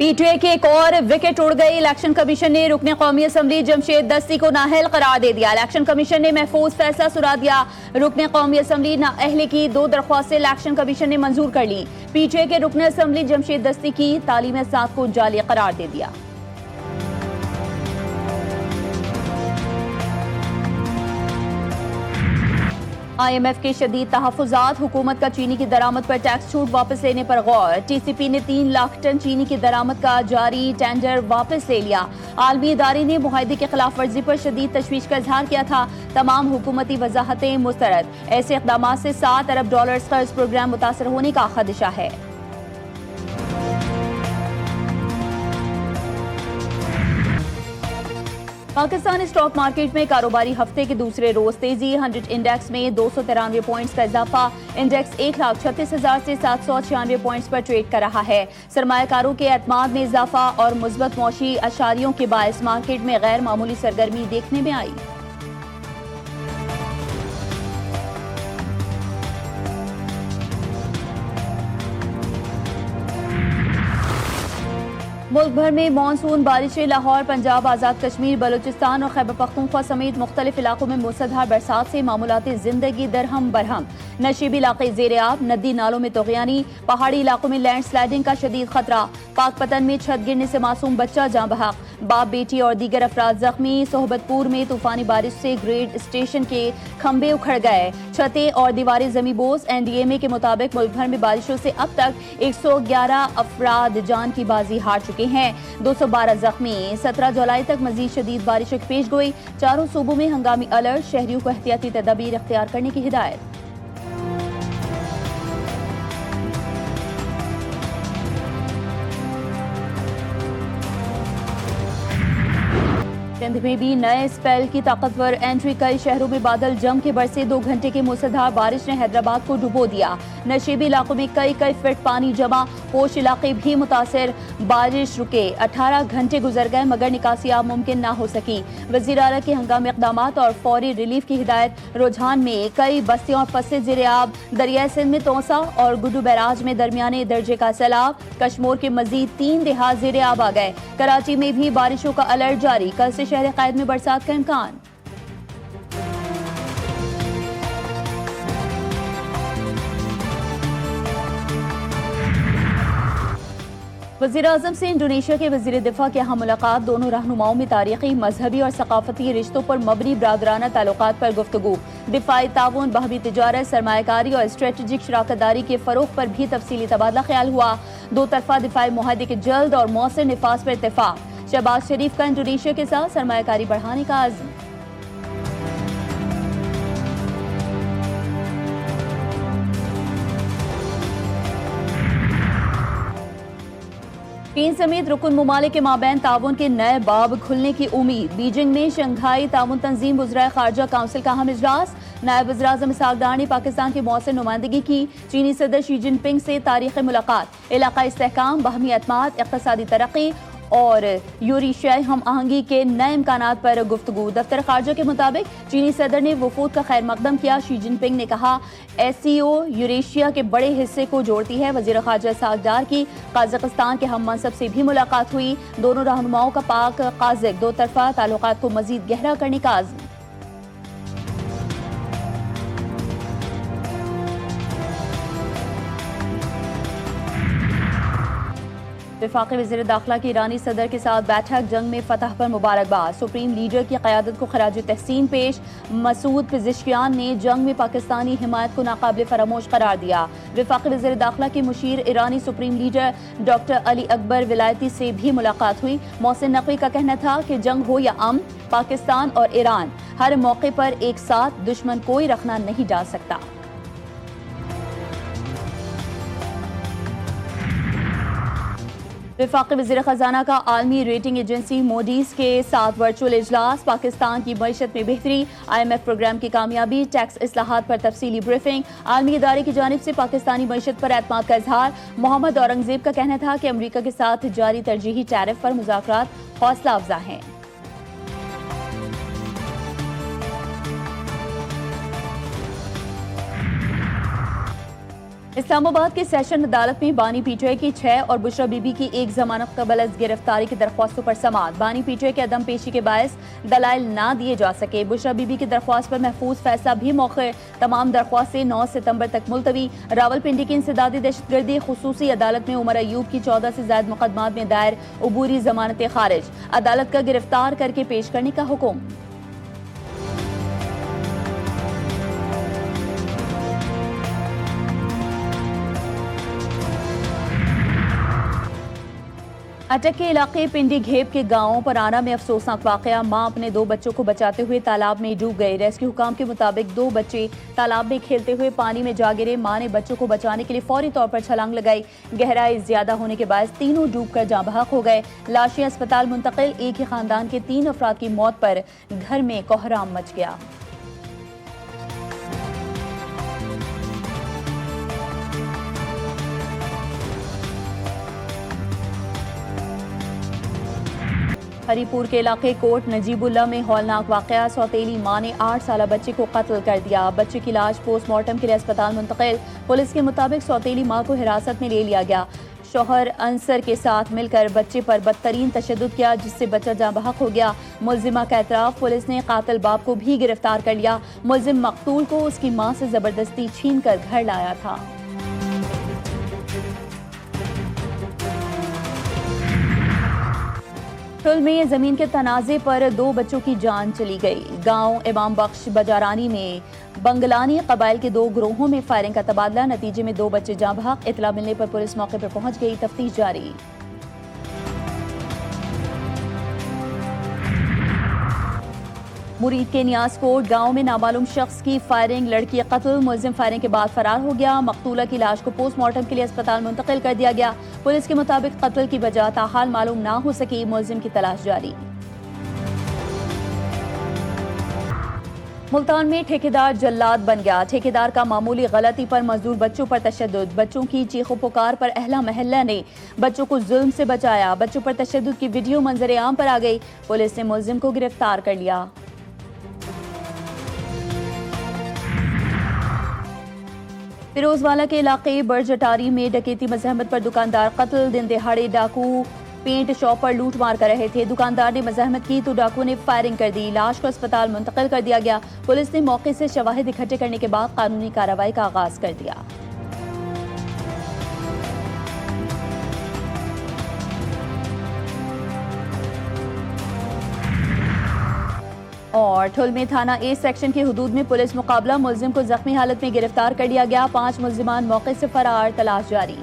PTI की एक और विकेट उड़ गई। इलेक्शन कमीशन ने रुकने कौमी असम्बली जमशेद दस्ती को नाअहल करार दे दिया। इलेक्शन कमीशन ने महफूज फैसला सुना दिया। रुकने कौमी असम्बली नाअहली की 2 दरख्वास्तें इलेक्शन कमीशन ने मंजूर कर ली। पीटीआई के रुकने असम्बली जमशेद दस्ती की तालीम साथ को जाली करार दे दिया। IMF के शदीद तहफ़्फ़ुज़ात, हुकूमत का चीनी की दरामद पर टैक्स छूट वापस लेने पर गौर। TCP ने 3 लाख टन चीनी की दरामद का जारी टेंडर वापस ले लिया। आलमी इदारे ने मुआहदे की खिलाफ वर्जी पर शदीद तशवीश का इजहार किया था। तमाम हुकूमती वजाहतें मुस्तरद। ऐसे इक़दामात से $7 अरब कर्ज प्रोग्राम मुतासर होने का खदशा है। पाकिस्तान स्टॉक मार्केट में कारोबारी हफ्ते के दूसरे रोज तेजी। 100 इंडेक्स में 293 पॉइंट्स का इजाफा। इंडेक्स 1,36,000 से 796 पॉइंट्स पर ट्रेड कर रहा है। सरमायाकारों के एतमाद में इजाफा और मुस्बत मौशी अशारियों के बायस मार्केट में गैर मामूली सरगर्मी देखने में आई। मुल्क भर में मानसून बारिशें। लाहौर, पंजाब, आज़ाद कश्मीर, बलूचिस्तान और खैबर पख्तूनख्वा समेत मुख्तलिफ इलाकों में मूसलाधार बरसात से मामूलाती जिंदगी दरहम बरहम। नशीबी इलाके ज़ेर-ए-आब, नदी नालों में तोग़यानी। पहाड़ी इलाकों में लैंड स्लाइडिंग का शदीद खतरा। पाकपतन में छत गिरने से मासूम बच्चा जाँ बहक। बाप बेटी और दीगर अफराद जख्मी। सोहबतपुर में तूफानी बारिश से ग्रेड स्टेशन के खंबे उखड़ गए। छतें और दीवारें जमीबोस। NDMA के मुताबिक मुल्क भर में बारिशों से अब तक 111 अफराद जान की बाजी हार चुके हैं। 212 जख्मी। 17 जुलाई तक मजीद शदीद बारिशों की पेश गोई। चारों सूबों में हंगामी अलर्ट। शहरियों को एहतियाती तदाबीर इख्तियार करने की हिदायत। सिंध में भी नए स्पेल की ताकतवर एंट्री। कई शहरों में बादल जम के बरसे। 2 घंटे की मूसलाधार बारिश ने हैदराबाद को डुबो दिया। नशीबी इलाकों में कई फीट पानी जमा। पोश इलाके भी मुतासिर। बारिश रुके 18 घंटे गुजर गए मगर निकासी अब मुमकिन ना हो सकी। वज़ीर आला के हंगामी इक़दामात और फौरी रिलीफ की हिदायत। रुझान में कई बस्तियों और फंसे ज़ेर-ए-आब। दरिया सिंध में तोसा और गुड्डू बैराज में दरमियाने दर्जे का सैलाब। कश्मीर के मजीद 3 देहात ज़ेर-ए-आब आ गए। कराची में भी बारिशों का अलर्ट जारी। कल से शहर क़ायद में बरसात का इम्कान। वज़ीर आज़म से इंडोनेशिया के वज़ीर दिफा की अहम मुलाकात। दोनों रहनुमाओं में तारीखी, मजहबी और सकाफती रिश्तों पर मबनी बरादराना ताल्लुकात पर गुफ्तगू। दिफाई ताउन, बाहमी तिजारत, सरमायाकारी और स्ट्रेटेजिक शराकतदारी के फ़रोग़ पर भी तफसीली तबादला ख्याल हुआ। 2 तरफ़ा दिफाई मुआहदे के जल्द और मौसर निफाज पर इत्तेफाक। शहबाज शरीफ का इंडोनेशिया के साथ सरमायाकारी बढ़ाने का आज़म। चीन समेत रुकन ममालिक के माबैन ताउन के नए बाब खुलने की उम्मीद। बीजिंग में शंघाई ताउन तंजीम वज़राए ख़ारजा काउंसिल का अहम इजलास। नायब वज़ीर आज़म इसहाक़ डार ने पाकिस्तान की मौसर नुमाइंदगी की। चीनी सदर शी जिनपिंग से तारीख़ी मुलाकात। इलाक़ाई इस्तेहकाम, बाहमी एतमाद, इक़्तिसादी तरक्की और यूरेशियाई हम आहंगी के नए इम्कानात पर गुफ्तगू। दफ्तर ख़ारजा के मुताबिक चीनी सदर ने वफूद का खैर मकदम किया। शी जिनपिंग ने कहा SCO यूरेशिया के बड़े हिस्से को जोड़ती है। वज़ीर ख़ारजा इसहाक़ डार की कज़ाकिस्तान के हम मनसब से भी मुलाकात हुई। दोनों रहनुमाओं का पाक काज़िक 2 तरफ़ा ताल्लुकात को मज़ीद गहरा करने का आज़म। वफाक़ी वज़ीर दाखिला की ईरानी सदर के साथ बैठक। जंग में फतह पर मुबारकबाद। सुप्रीम लीडर की क़यादत को खराज तहसीन पेश। मसूद पिज़िश्कियान ने जंग में पाकिस्तानी हिमायत को नाकाबिल फरामोश करार दिया। वफाक़ी वज़ीर दाखिला की मुशीर ईरानी supreme leader doctor Ali Akbar Velayati से भी मुलाकात हुई। मोहसिन नकवी का कहना था कि जंग हो या अमन, पाकिस्तान और ईरान हर मौके पर एक साथ दुश्मन कोई रखना नहीं जा सकता। वफाक़ी वज़ीर ख़जाना का आलमी रेटिंग एजेंसी मोडीज़ के साथ वर्चुअल इजलास। पाकिस्तान की मईशत में बेहतरी, IMF प्रोग्राम की कामयाबी, टैक्स इस्लाहात पर तफसीली ब्रीफिंग। आलमी इदारे की जानिब से पाकिस्तानी मईशत पर एतमाद का इजहार। मोहम्मद औरंगज़ेब का कहना था कि अमरीका के साथ जारी तरजीही टैरिफ पर मुज़ाकरात हौसला अफजा हैं। इस्लामाबाद के सेशन अदालत में बानी पीटीआई की 6 और बुशरा बीबी की 1 जमानत कबल अज गिरफ्तारी की दरख्वास्तों पर समाअत। बानी पीटीआई के अदम पेशी के बायस दलाइल ना दिए जा सके। बुशरा बीबी की दरख्वास्त पर महफूज फैसला भी मौके। तमाम दरख्वास्तें 9 सितंबर तक मुलतवी। रावलपिंडी की इंसदादी दहशतगर्दी खुसूसी अदालत में उमर अयूब की 14 से ज्यादा मुकदमात में दायर अबूरी जमानतें खारिज। अदालत का गिरफ्तार करके पेश करने का हुक्म। अटक के इलाके पिंडी घेप के गांव पराना में अफसोसनाक वाकया। मां अपने 2 बच्चों को बचाते हुए तालाब में डूब गई। रेस्क्यू हुकाम के मुताबिक 2 बच्चे तालाब में खेलते हुए पानी में जा गिरे। मां ने बच्चों को बचाने के लिए फौरी तौर पर छलांग लगाई। गहराई ज्यादा होने के बायस तीनों डूबकर जाँ बहक हो गए। लाशें अस्पताल मुंतकिल। एक ही खानदान के 3 अफराद की मौत पर घर में कोहराम मच गया। हरीपुर के इलाके कोट नजीबुल्ला में हौलनाक वाकया। सौतेली मां ने 8 साला बच्चे को कत्ल कर दिया। बच्चे की लाश पोस्टमार्टम के लिए अस्पताल मुंतकिल। पुलिस के मुताबिक सौतेली मां को हिरासत में ले लिया गया। शौहर अंसर के साथ मिलकर बच्चे पर बदतरीन तशद्दुद किया, जिससे बच्चा जाँ बहक हो गया। मुलजिमा का एतराफ। पुलिस ने कातिल बाप को भी गिरफ्तार कर लिया। मुलजिम मकतूल को उसकी मां से जबरदस्ती छीन कर घर लाया था। ठुल में जमीन के तनाजे पर 2 बच्चों की जान चली गई। गांव इमाम बख्श बजारानी में बंगलानी कबाइल के 2 ग्रोहों में फायरिंग का तबादला। नतीजे में 2 बच्चे जाँ बहक। इतला मिलने पर पुलिस मौके पर पहुंच गई। तफ्तीश जारी। मुरीद के नियाजकोट गांव में नामालूम शख्स की फायरिंग, लड़की कत्ल। मुलजिम फायरिंग के बाद फरार हो गया। मकतूला की लाश को पोस्टमार्टम के लिए अस्पताल मुंतकिल कर दिया गया। पुलिस के मुताबिक कत्ल की वजह ताहाल मालूम ना हो सकी। मुलजिम की तलाश जारी। मुल्तान में ठेकेदार जल्लाद बन गया। ठेकेदार का मामूली गलती पर मजदूर बच्चों पर तशद्दुद। बच्चों की चीखों पुकार पर अहला महल्ला ने बच्चों को जुल्म से बचाया। बच्चों पर तशद्दुद की वीडियो मंजर आम पर आ गई। पुलिस ने मुलजिम को गिरफ्तार कर लिया। फिरोजवाला के इलाके बड़जटारी में डकैती मजहमत पर दुकानदार कत्ल। दिन दिहाड़े डाकू पेंट शॉप पर लूट मार कर रहे थे। दुकानदार ने मजहमत की तो डाकू ने फायरिंग कर दी। लाश को अस्पताल मुंतकिल कर दिया गया। पुलिस ने मौके से शवाहिद इकट्ठे करने के बाद कानूनी कार्रवाई का आगाज कर दिया। और ठुल में थाना ए सेक्शन के हुदूद में पुलिस मुकाबला। मुलजिम को जख्मी हालत में गिरफ्तार कर लिया गया। 5 मुलजिमान मौके से फरार। तलाश जारी।